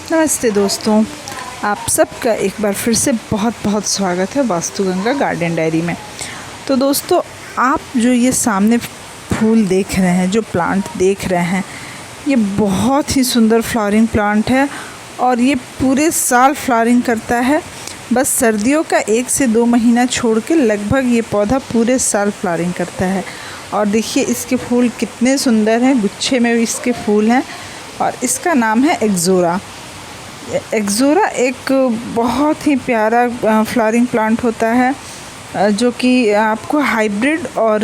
नमस्ते दोस्तों, आप सबका एक बार फिर से बहुत बहुत स्वागत है वास्तुगंगा गार्डन डायरी में। तो दोस्तों, आप जो ये सामने फूल देख रहे हैं, जो प्लांट देख रहे हैं, ये बहुत ही सुंदर फ्लावरिंग प्लांट है और ये पूरे साल फ्लावरिंग करता है। बस सर्दियों का 1 से 2 महीना छोड़ के लगभग ये पौधा पूरे साल फ्लावरिंग करता है। और देखिए इसके फूल कितने सुंदर हैं, गुच्छे में भी इसके फूल हैं और इसका नाम है एक्ज़ोरा। एक्ज़ोरा एक बहुत ही प्यारा फ्लावरिंग प्लांट होता है जो कि आपको हाइब्रिड और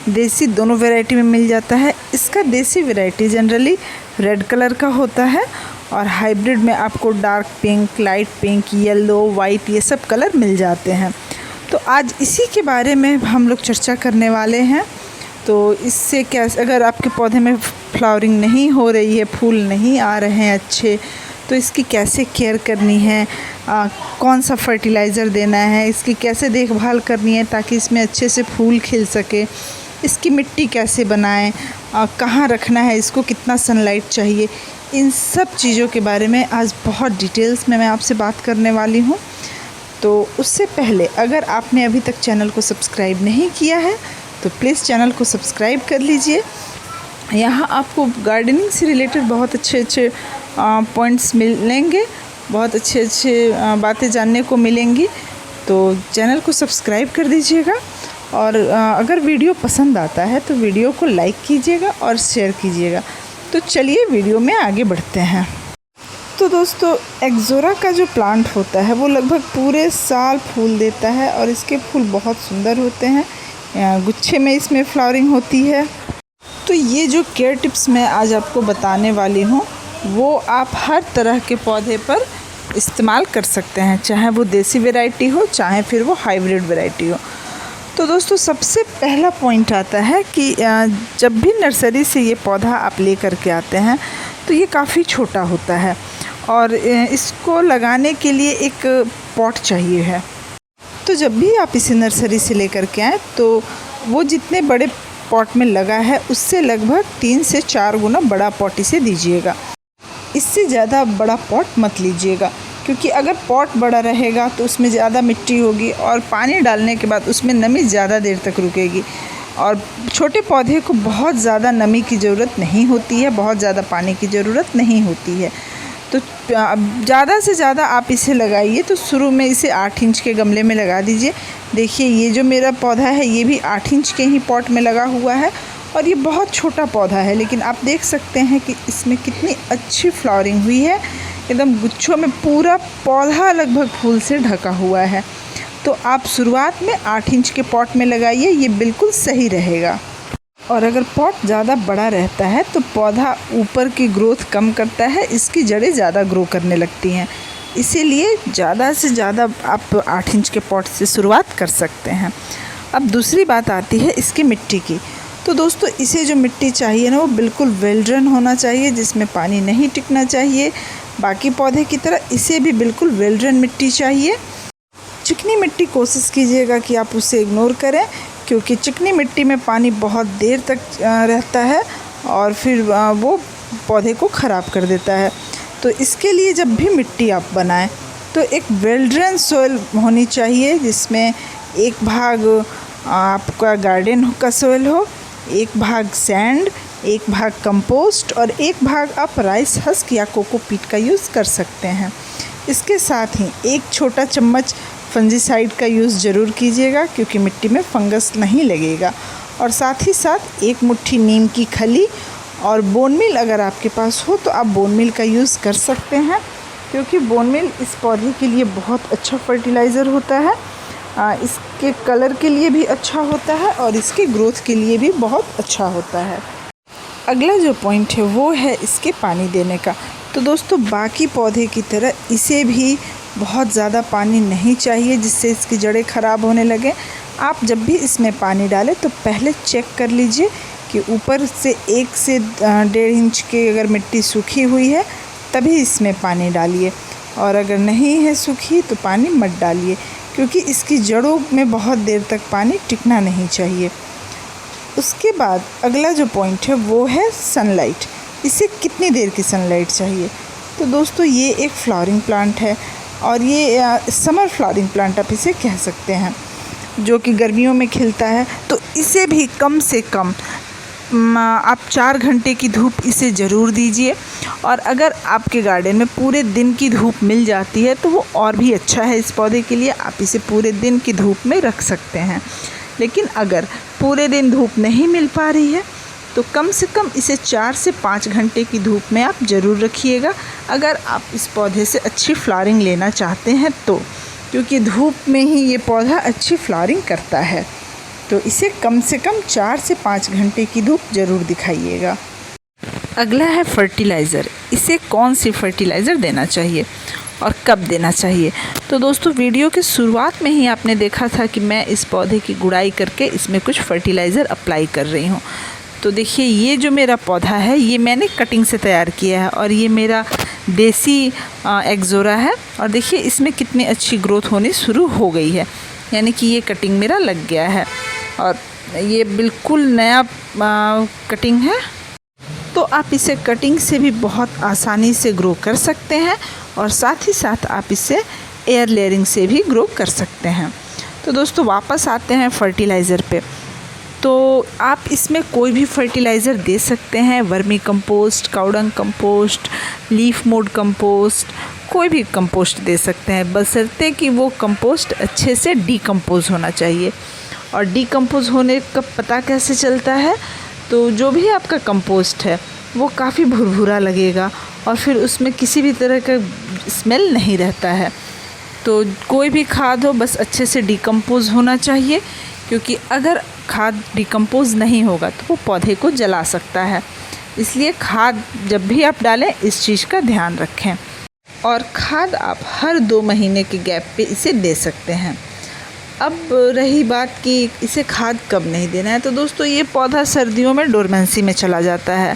देसी दोनों वैरायटी में मिल जाता है। इसका देसी वैरायटी जनरली रेड कलर का होता है और हाइब्रिड में आपको dark pink, light pink, yellow, white ये सब कलर मिल जाते हैं। तो आज इसी के बारे में हम लोग चर्चा करने वाले हैं। तो इससे क्या, अगर आपके पौधे में फ्लावरिंग नहीं हो रही है, फूल नहीं आ रहे हैं अच्छे, तो इसकी कैसे केयर करनी है, कौन सा फर्टिलाइज़र देना है, इसकी कैसे देखभाल करनी है ताकि इसमें अच्छे से फूल खिल सके, इसकी मिट्टी कैसे बनाएं, कहाँ रखना है इसको, कितना सनलाइट चाहिए, इन सब चीज़ों के बारे में आज बहुत डिटेल्स में मैं आपसे बात करने वाली हूँ। तो उससे पहले अगर आपने अभी तक चैनल को सब्सक्राइब नहीं किया है तो प्लीज़ चैनल को सब्सक्राइब कर लीजिए। यहाँ आपको गार्डनिंग से रिलेटेड बहुत अच्छे पॉइंट्स मिलेंगे, बहुत अच्छे बातें जानने को मिलेंगी। तो चैनल को सब्सक्राइब कर दीजिएगा और अगर वीडियो पसंद आता है तो वीडियो को लाइक कीजिएगा और शेयर कीजिएगा। तो चलिए वीडियो में आगे बढ़ते हैं। तो दोस्तों, एक्ज़ोरा का जो प्लांट होता है वो लगभग पूरे साल फूल देता है और इसके फूल बहुत सुंदर होते हैं, गुच्छे में इसमें फ्लावरिंग होती है। तो ये जो केयर टिप्स मैं आज आपको बताने वाली हूँ वो आप हर तरह के पौधे पर इस्तेमाल कर सकते हैं, चाहे वो देसी वैरायटी हो चाहे फिर वो हाइब्रिड वैरायटी हो। तो दोस्तों, सबसे पहला पॉइंट आता है कि जब भी नर्सरी से ये पौधा आप ले कर के आते हैं तो ये काफ़ी छोटा होता है और इसको लगाने के लिए एक पॉट चाहिए है। तो जब भी आप इसे नर्सरी से ले कर के आएँ तो वो जितने बड़े पॉट में लगा है उससे लगभग 3 से 4 गुना बड़ा पॉट इसे दीजिएगा। इससे ज़्यादा बड़ा पॉट मत लीजिएगा, क्योंकि अगर पॉट बड़ा रहेगा तो उसमें ज़्यादा मिट्टी होगी और पानी डालने के बाद उसमें नमी ज़्यादा देर तक रुकेगी और छोटे पौधे को बहुत ज़्यादा नमी की ज़रूरत नहीं होती है, बहुत ज़्यादा पानी की ज़रूरत नहीं होती है। तो ज़्यादा से ज़्यादा आप इसे लगाइए तो शुरू में इसे 8 इंच के गमले में लगा दीजिए। देखिए ये जो मेरा पौधा है ये भी 8 इंच के ही पॉट में लगा हुआ है और ये बहुत छोटा पौधा है, लेकिन आप देख सकते हैं कि इसमें कितनी अच्छी फ्लावरिंग हुई है। एकदम गुच्छों में पूरा पौधा लगभग फूल से ढका हुआ है। तो आप शुरुआत में 8 इंच के पॉट में लगाइए, ये बिल्कुल सही रहेगा। और अगर पॉट ज़्यादा बड़ा रहता है तो पौधा ऊपर की ग्रोथ कम करता है, इसकी जड़ें ज़्यादा ग्रो करने लगती हैं। इसीलिए ज़्यादा से ज़्यादा आप 8 इंच के पॉट से शुरुआत कर सकते हैं। अब दूसरी बात आती है इसकी मिट्टी की। तो दोस्तों, इसे जो मिट्टी चाहिए ना वो बिल्कुल वेल ड्रेन होना चाहिए, जिसमें पानी नहीं टिकना चाहिए। बाकी पौधे की तरह इसे भी बिल्कुल वेल ड्रेन मिट्टी चाहिए। चिकनी मिट्टी कोशिश कीजिएगा कि आप उसे इग्नोर करें, क्योंकि चिकनी मिट्टी में पानी बहुत देर तक रहता है और फिर वो पौधे को ख़राब कर देता है। तो इसके लिए जब भी मिट्टी आप बनाएं तो एक वेल ड्रेन सॉइल होनी चाहिए, जिसमें एक भाग आपका गार्डन का सॉइल हो, एक भाग सैंड, एक भाग कंपोस्ट और एक भाग आप राइस हस्क या कोकोपीट का यूज़ कर सकते हैं। इसके साथ ही एक छोटा चम्मच फंजीसाइड का यूज़ ज़रूर कीजिएगा, क्योंकि मिट्टी में फंगस नहीं लगेगा। और साथ ही साथ एक मुट्ठी नीम की खली और बोन मील अगर आपके पास हो तो आप बोन मील का यूज़ कर सकते हैं, क्योंकि बोन मील इस पौधे के लिए बहुत अच्छा फर्टिलाइज़र होता है। इसके कलर के लिए भी अच्छा होता है और इसके ग्रोथ के लिए भी बहुत अच्छा होता है। अगला जो पॉइंट है वो है इसके पानी देने का। तो दोस्तों, बाकी पौधे की तरह इसे भी बहुत ज़्यादा पानी नहीं चाहिए जिससे इसकी जड़ें ख़राब होने लगें। आप जब भी इसमें पानी डालें तो पहले चेक कर लीजिए कि ऊपर से 1 से 1.5 इंच की अगर मिट्टी सूखी हुई है तभी इसमें पानी डालिए, और अगर नहीं है सूखी तो पानी मत डालिए, क्योंकि इसकी जड़ों में बहुत देर तक पानी टिकना नहीं चाहिए। उसके बाद अगला जो पॉइंट है वो है सनलाइट। इसे कितनी देर की सनलाइट चाहिए। तो दोस्तों ये एक फ्लावरिंग प्लांट है और ये समर फ्लावरिंग प्लांट आप इसे कह सकते हैं, जो कि गर्मियों में खिलता है। तो इसे भी कम से कम आप 4 घंटे की धूप इसे ज़रूर दीजिए। और अगर आपके गार्डन में पूरे दिन की धूप मिल जाती है तो वो और भी अच्छा है इस पौधे के लिए, आप इसे पूरे दिन की धूप में रख सकते हैं। लेकिन अगर पूरे दिन धूप नहीं मिल पा रही है तो कम से कम इसे 4 से 5 घंटे की धूप में आप ज़रूर रखिएगा, अगर आप इस पौधे से अच्छी फ्लावरिंग लेना चाहते हैं तो, क्योंकि धूप में ही ये पौधा अच्छी फ्लावरिंग करता है। तो इसे कम से कम 4 से 5 घंटे की धूप ज़रूर दिखाइएगा। अगला है फर्टिलाइज़र। इसे कौन सी फर्टिलाइज़र देना चाहिए और कब देना चाहिए? तो दोस्तों वीडियो के शुरुआत में ही आपने देखा था कि मैं इस पौधे की गुड़ाई करके इसमें कुछ फर्टिलाइज़र अप्लाई कर रही हूँ। तो देखिए ये जो मेरा पौधा है ये मैंने कटिंग से तैयार किया है और ये मेरा देसी एक्ज़ोरा है। और देखिए इसमें कितनी अच्छी ग्रोथ होनी शुरू हो गई है, यानी कि ये कटिंग मेरा लग गया है और ये बिल्कुल नया कटिंग है। तो आप इसे कटिंग से भी बहुत आसानी से ग्रो कर सकते हैं और साथ ही साथ आप इसे एयर लेयरिंग से भी ग्रो कर सकते हैं। तो दोस्तों वापस आते हैं फर्टिलाइज़र पे। तो आप इसमें कोई भी फर्टिलाइज़र दे सकते हैं, vermi compost, cow dung compost, leaf mode compost, कोई भी कंपोस्ट दे सकते हैं, बशर्ते कि वो कंपोस्ट अच्छे से डीकम्पोज़ होना चाहिए। और डीकम्पोज़ होने का पता कैसे चलता है? तो जो भी आपका कंपोस्ट है वो काफ़ी भुरभुरा लगेगा और फिर उसमें किसी भी तरह का स्मेल नहीं रहता है। तो कोई भी खाद हो बस अच्छे से डीकम्पोज़ होना चाहिए, क्योंकि अगर खाद डीकम्पोज़ नहीं होगा तो वो पौधे को जला सकता है। इसलिए खाद जब भी आप डालें इस चीज़ का ध्यान रखें। और खाद आप हर 2 महीने के गैप पे इसे दे सकते हैं। अब रही बात कि इसे खाद कब नहीं देना है, तो दोस्तों ये पौधा सर्दियों में डोरमेंसी में चला जाता है।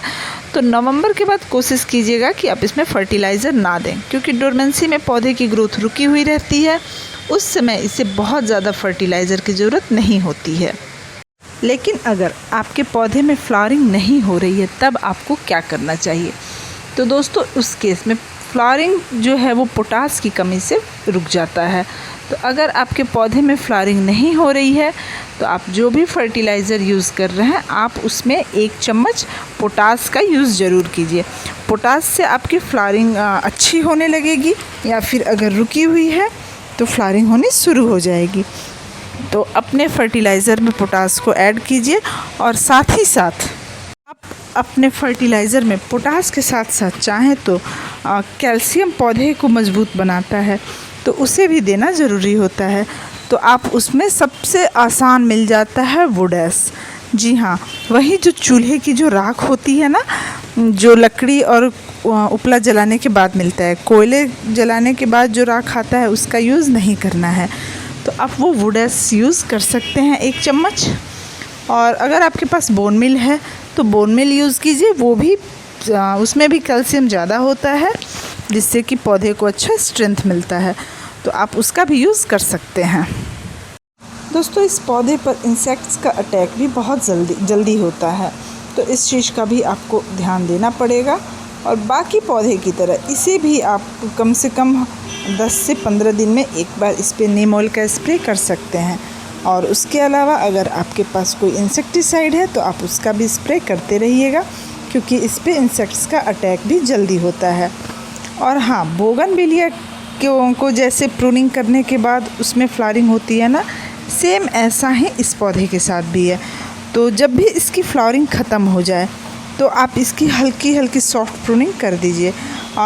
तो नवंबर के बाद कोशिश कीजिएगा कि आप इसमें फर्टिलाइज़र ना दें, क्योंकि डोरमेंसी में पौधे की ग्रोथ रुकी हुई रहती है, उस समय इसे बहुत ज़्यादा फर्टिलाइज़र की ज़रूरत नहीं होती है। लेकिन अगर आपके पौधे में फ्लावरिंग नहीं हो रही है तब आपको क्या करना चाहिए? तो दोस्तों उस केस में फ्लावरिंग जो है वो पोटास की कमी से रुक जाता है। तो अगर आपके पौधे में फ्लावरिंग नहीं हो रही है तो आप जो भी फर्टिलाइज़र यूज़ कर रहे हैं आप उसमें 1 चम्मच पोटास का यूज़ ज़रूर कीजिए। पोटास से आपकी फ्लावरिंग अच्छी होने लगेगी, या फिर अगर रुकी हुई है तो फ्लावरिंग होनी शुरू हो जाएगी। तो अपने फर्टिलाइज़र में पोटास को ऐड कीजिए और साथ ही साथ आप अपने फर्टिलाइज़र में पोटास के साथ साथ चाहें तो कैल्शियम पौधे को मजबूत बनाता है तो उसे भी देना ज़रूरी होता है। तो आप उसमें सबसे आसान मिल जाता है वुडैस। जी हाँ, वही जो चूल्हे की जो राख होती है ना, जो लकड़ी और उपला जलाने के बाद मिलता है, कोयले जलाने के बाद जो राख आता है उसका यूज़ नहीं करना है। तो आप वो वुडैस यूज़ कर सकते हैं 1 चम्मच। और अगर आपके पास बोन मिल है तो बोन मिल यूज़ कीजिए, वो भी उसमें भी कैल्शियम ज़्यादा होता है जिससे कि पौधे को अच्छा स्ट्रेंथ मिलता है, तो आप उसका भी यूज़ कर सकते हैं। दोस्तों इस पौधे पर इंसेक्ट्स का अटैक भी बहुत जल्दी होता है, तो इस चीज़ का भी आपको ध्यान देना पड़ेगा। और बाकी पौधे की तरह इसे भी आप कम से कम 10 से 15 दिन में एक बार इस पर नीम ऑयल का स्प्रे कर सकते हैं। और उसके अलावा अगर आपके पास कोई इंसेक्टिसाइड है तो आप उसका भी स्प्रे करते रहिएगा, क्योंकि इस पर इंसेक्ट्स का अटैक भी जल्दी होता है। और हाँ, बोगनविलिया को जैसे प्रूनिंग करने के बाद उसमें फ्लावरिंग होती है ना, सेम ऐसा ही इस पौधे के साथ भी है। तो जब भी इसकी फ्लावरिंग ख़त्म हो जाए तो आप इसकी हल्की हल्की सॉफ्ट प्रूनिंग कर दीजिए।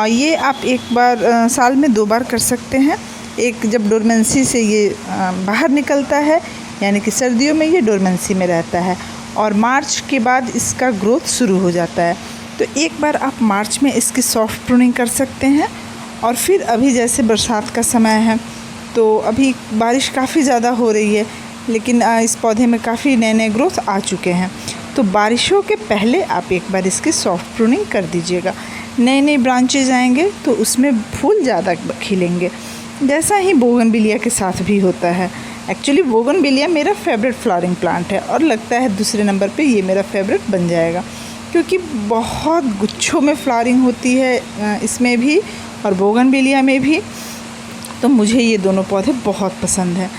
ये आप एक बार साल में 2 बार कर सकते हैं। एक जब डोरमेंसी से ये बाहर निकलता है, यानी कि सर्दियों में ये डोरमेंसी में रहता है, और मार्च के बाद इसका ग्रोथ शुरू हो जाता है। तो एक बार आप मार्च में इसकी सॉफ्ट प्रूनिंग कर सकते हैं। और फिर अभी जैसे बरसात का समय है तो अभी बारिश काफ़ी ज़्यादा हो रही है, लेकिन इस पौधे में काफ़ी नए नए ग्रोथ आ चुके हैं। तो बारिशों के पहले आप एक बार इसकी सॉफ्ट प्रूनिंग कर दीजिएगा। नए नए ब्रांचेज आएंगे तो उसमें फूल ज़्यादा खिलेंगे, जैसा ही बोगनविलिया के साथ भी होता है। एक्चुअली बोगनविलिया मेरा फेवरेट फ्लावरिंग प्लांट है और लगता है दूसरे नंबर पे ये मेरा फेवरेट बन जाएगा। क्योंकि बहुत गुच्छों में फ्लावरिंग होती है इसमें भी और बोगनविलिया में भी। तो मुझे ये दोनों पौधे बहुत पसंद हैं।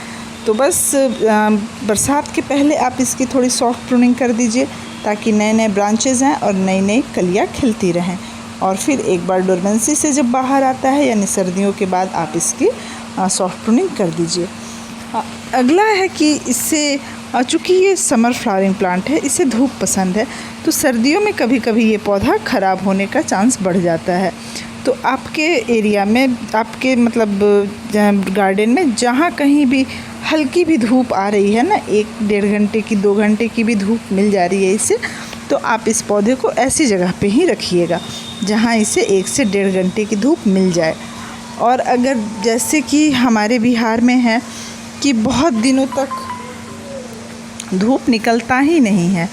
तो बस बरसात के पहले आप इसकी थोड़ी सॉफ्ट प्रूनिंग कर दीजिए ताकि नए नए ब्रांचेज़ हैं और नई नई कलियाँ खिलती रहें। और फिर एक बार डोरमेंसी से जब बाहर आता है यानी सर्दियों के बाद आप इसकी सॉफ्ट प्रूनिंग कर दीजिए। अगला है कि इससे चूँकि ये समर फ्लावरिंग प्लांट है, इसे धूप पसंद है, तो सर्दियों में कभी कभी ये पौधा ख़राब होने का चांस बढ़ जाता है। तो आपके एरिया में, आपके मतलब गार्डन में जहाँ कहीं भी हल्की भी धूप आ रही है ना, 1-1.5 घंटे की 2 घंटे की भी धूप मिल जा रही है इसे, तो आप इस पौधे को ऐसी जगह पे ही रखिएगा जहाँ इसे 1 से 1.5 घंटे की धूप मिल जाए। और अगर जैसे कि हमारे बिहार में है कि बहुत दिनों तक धूप निकलता ही नहीं है,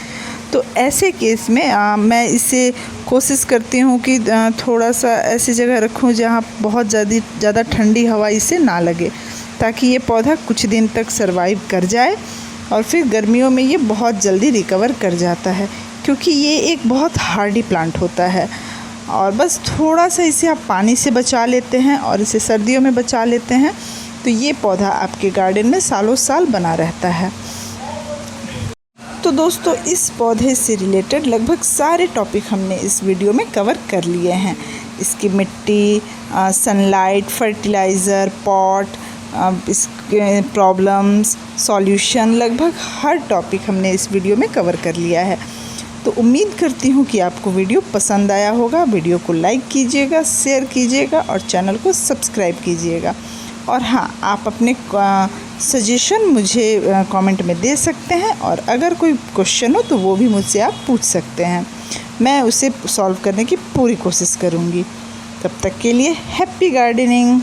तो ऐसे केस में मैं इसे कोशिश करती हूँ कि थोड़ा सा ऐसी जगह रखूँ जहाँ बहुत ज़्यादा ठंडी हवा इसे ना लगे, ताकि ये पौधा कुछ दिन तक सरवाइव कर जाए और फिर गर्मियों में ये बहुत जल्दी रिकवर कर जाता है, क्योंकि ये एक बहुत हार्डी प्लांट होता है। और बस थोड़ा सा इसे आप पानी से बचा लेते हैं और इसे सर्दियों में बचा लेते हैं, तो ये पौधा आपके गार्डन में सालों साल बना रहता है। तो दोस्तों, इस पौधे से रिलेटेड लगभग सारे टॉपिक हमने इस वीडियो में कवर कर लिए हैं। इसकी मिट्टी, सनलाइट, फर्टिलाइज़र, पॉट, इसके प्रॉब्लम्स, सॉल्यूशन, लगभग हर टॉपिक हमने इस वीडियो में कवर कर लिया है। तो उम्मीद करती हूँ कि आपको वीडियो पसंद आया होगा। वीडियो को लाइक कीजिएगा, शेयर कीजिएगा और चैनल को सब्सक्राइब कीजिएगा। और हाँ, आप अपने सजेशन मुझे कमेंट में दे सकते हैं और अगर कोई क्वेश्चन हो तो वो भी मुझसे आप पूछ सकते हैं, मैं उसे सॉल्व करने की पूरी कोशिश करूँगी। तब तक के लिए हैप्पी गार्डनिंग।